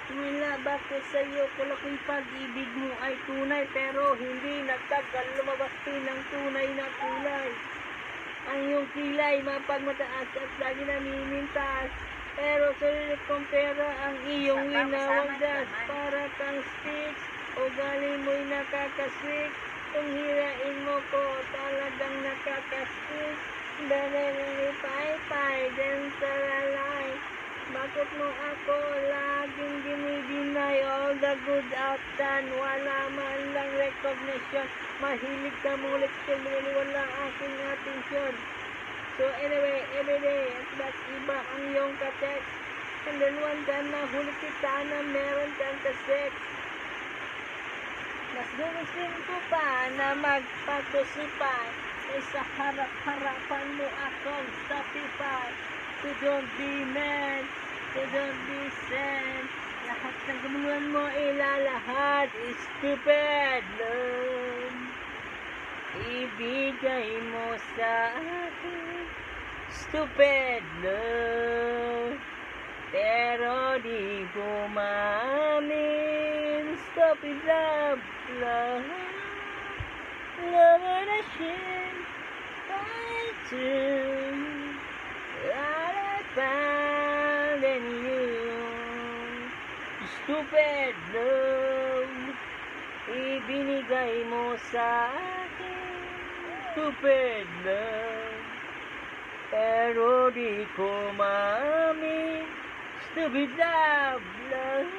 Mula bakit sa'yo kung pag-ibig mo ay tunay pero hindi nagtagal lumabas din ng tunay na kulay. Ang iyong kilay mapagmataas at lagi namimintas, pero sulit kong pera ang iyong winawagdas. Para kang sticks, ugali mo'y nakakasik. Kung hirain mo ko talagang nakakasik. Dahil pay-pay din sa lalay. Bakit mo ako laging dinideny all the good I've done? Wala man lang recognition. Mahilig ka mong leksyon, wala aking atensyon. So anyway, everyday, at ba't iba ang iyong ka-text? And then one time nahuli kita na meron kang ka-sex. Mas gugustuhin ko pa na magpag-usipay. Sa harap-harapan mo akong stopify. So don't be mad, so don't be sad. Lahat ng gamulan mo ilalahad is stupid love. Ibigay mo sa akin stupid love. Pero di ko maamin stupid love, love. Love and I should find you. I found in you stupid love. Ibinigay mo sa akin stupid love. Pero di ko maamin stupid love, love.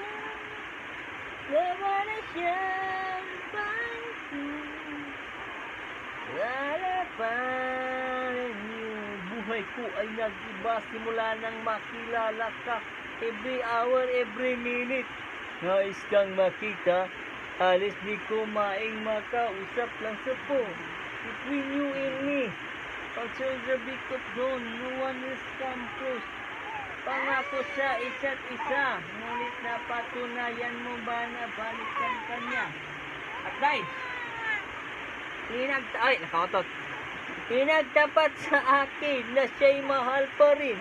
Love and I should find you. Lalapan niyo. Buhay ko ay nag-iba simula nang makilala ka. Every hour, every minute nais kang makita. Alis di ko maing makausap lang sa phone. Between you and me, outside the big of dawn, no one is come close. Pangako sa isa't isa, ngunit napatunayan mo ba na balikan kanya? At guys, pinagtapat sa akin na siya'y mahal pa rin.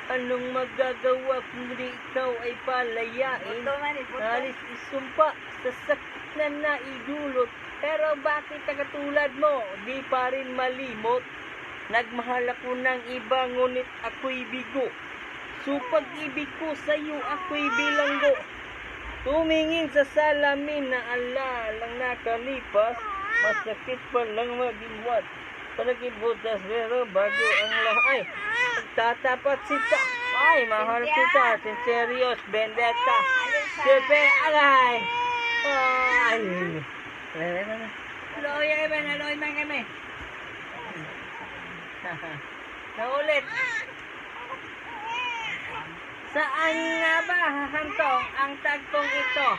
Anong magagawa kung di ikaw ay palayain? Halis isumpa sa sakit na naidulot. Pero bakit katulad mo, di pa rin malimot? Nagmahal ako ng iba, ngunit ako'y bigo. So pag-ibig ko sa'yo, ako'y bilanggo. Tumingin sa salamin na ala lang nakalipas. Masakit pa lang maging what? Palaging butas pero bago ang lahat. Ay, tatapat sita. Ay, mahal kita. Sincerios, vendetta. Sepe, alay. Ay. Aloy, aloy man kami. Naulit. Saan nga ba hahantong ang tagpong ito?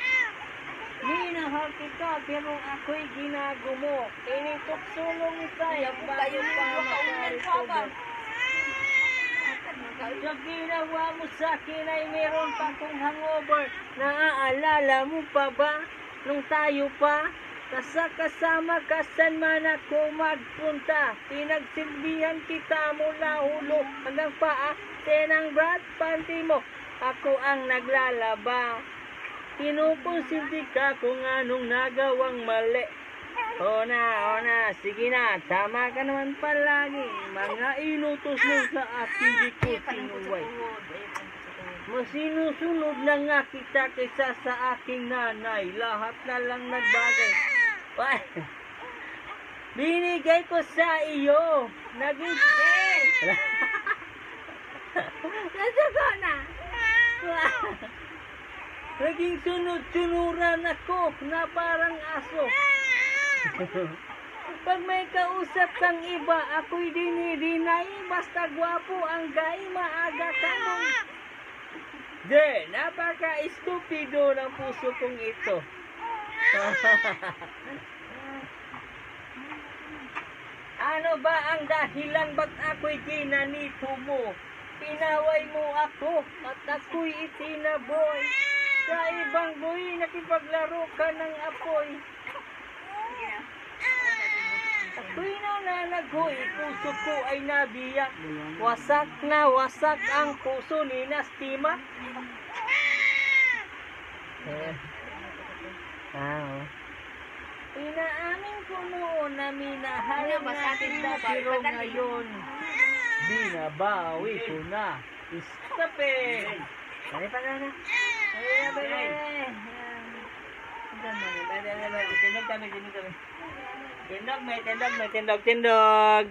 Minahal kita pero ako'y ginagumo. Inituksulong tayo bago pa makaritobo. Sa ginawa mo sa akin ay meron pa kong hangover. Naaalala mo pa ba nung tayo pa? Kasama ka saan man ako magpunta. Pinagsilbihan kita mula ulo hanggang paa. Tenang brad, panty mo. Ako ang naglalaba. Kinukonsinti ka kung anong nagawang mali. O na, sige na, tama ka naman palagi. Mga inutos mo sa akin di ko sinuway. Masinusunod na nga kita kaysa sa aking nanay. Lahat na lang nagbagay. Binigay ko sa iyo. Nagigil. Nasuko na. Naging sunod-sunuran ako na parang aso. Pag may kausap kang iba, ako'y dinidinay. Basta gwapo ang gay, maaga ka mong. Napaka-estupido ng puso kong ito. Ano ba ang dahilan ba't ako'y ginanito mo? Pinaway mo ako at ako'y itinaboy. Sa ibang boy, nakipaglaro ka ng apoy. Ako'y nananagoy, puso ko ay nabiyak. Wasak na wasak ang puso ni Nastima. Oo. Inaamin ko noon na minahal natin na pero ngayon binabawi ko na. Stop it! Ano pa na? Tindog kami. Tindog, may tindog.